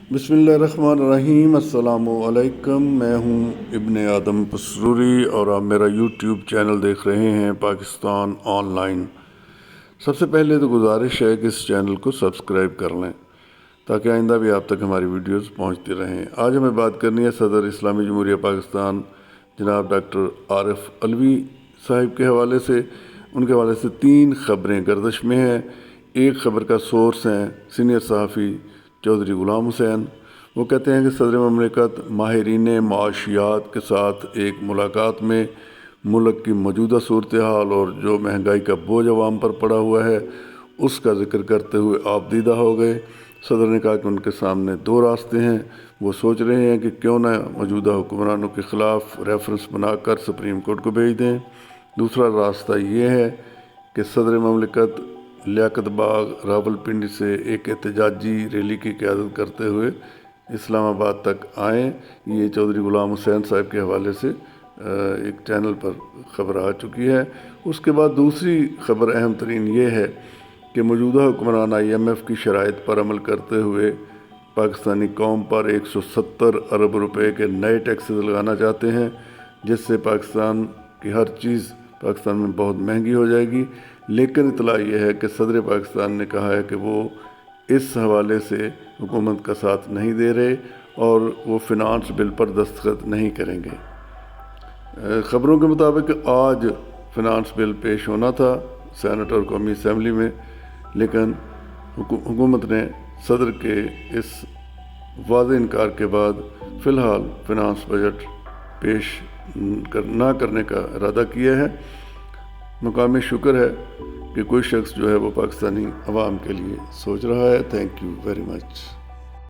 बिस्मिल्लाहिर्रहमानिर्रहीम। अस्सलाम वालेकुम। मैं हूं इब्ने आदम पसरूरी और आप मेरा यूट्यूब चैनल देख रहे हैं पाकिस्तान ऑनलाइन। सबसे पहले तो गुजारिश है कि इस चैनल को सब्सक्राइब कर लें ताकि आइंदा भी आप तक हमारी वीडियोस पहुंचती रहें। आज हमें बात करनी है सदर इस्लामी जमहूरिया पाकिस्तान जनाब डॉक्टर आरिफ अलवी साहिब के हवाले से। उनके हवाले से 3 ख़बरें गर्दिश में हैं। एक ख़बर का सोर्स हैं सीनियर सहाफ़ी चौधरी ग़ुलाम हुसैन। वो कहते हैं कि सदर ममलिकत माहिरीन माशियात के साथ एक मुलाकात में मुल्क की मौजूदा सूरत हाल और जो महंगाई का बोझ अवाम पर पड़ा हुआ है उसका ज़िक्र करते हुए आपदीदा हो गए। सदर ने कहा कि उनके सामने 2 रास्ते हैं। वो सोच रहे हैं कि क्यों ना मौजूदा हुक्मरानों के ख़िलाफ़ रेफरेंस बनाकर सुप्रीम कोर्ट को भेज दें। दूसरा रास्ता ये है कि सदर ममलिकत लियाकत बाग रावलपिंडी से एक एहतजाजी रैली की क़यादत करते हुए इस्लामाबाद तक आएँ। ये चौधरी ग़ुलाम हुसैन साहब के हवाले से एक चैनल पर ख़बर आ चुकी है। उसके बाद दूसरी ख़बर अहम तरीन ये है कि मौजूदा हुक्मरान IMF की शराइत पर अमल करते हुए पाकिस्तानी कौम पर 170 अरब रुपए के नए टैक्सेस लगाना चाहते हैं, जिससे पाकिस्तान की हर चीज़ पाकिस्तान में बहुत महंगी हो जाएगी। लेकिन इतला यह है कि सदर पाकिस्तान ने कहा है कि वो इस हवाले से हुकूमत का साथ नहीं दे रहे और वो फ़िनांस बिल पर दस्तखत नहीं करेंगे। ख़बरों के मुताबिक आज फ़िनांस बिल पेश होना था सेनेट और कौमी असम्बली में, लेकिन हुकूमत ने सदर के इस वाज़ेह इनकार के बाद फ़िलहाल फ़िनांस बजट पेश ना करने का इरादा किया है। मुकामी शुक्र है कि कोई शख्स जो है वो पाकिस्तानी अवाम के लिए सोच रहा है। Thank you very much.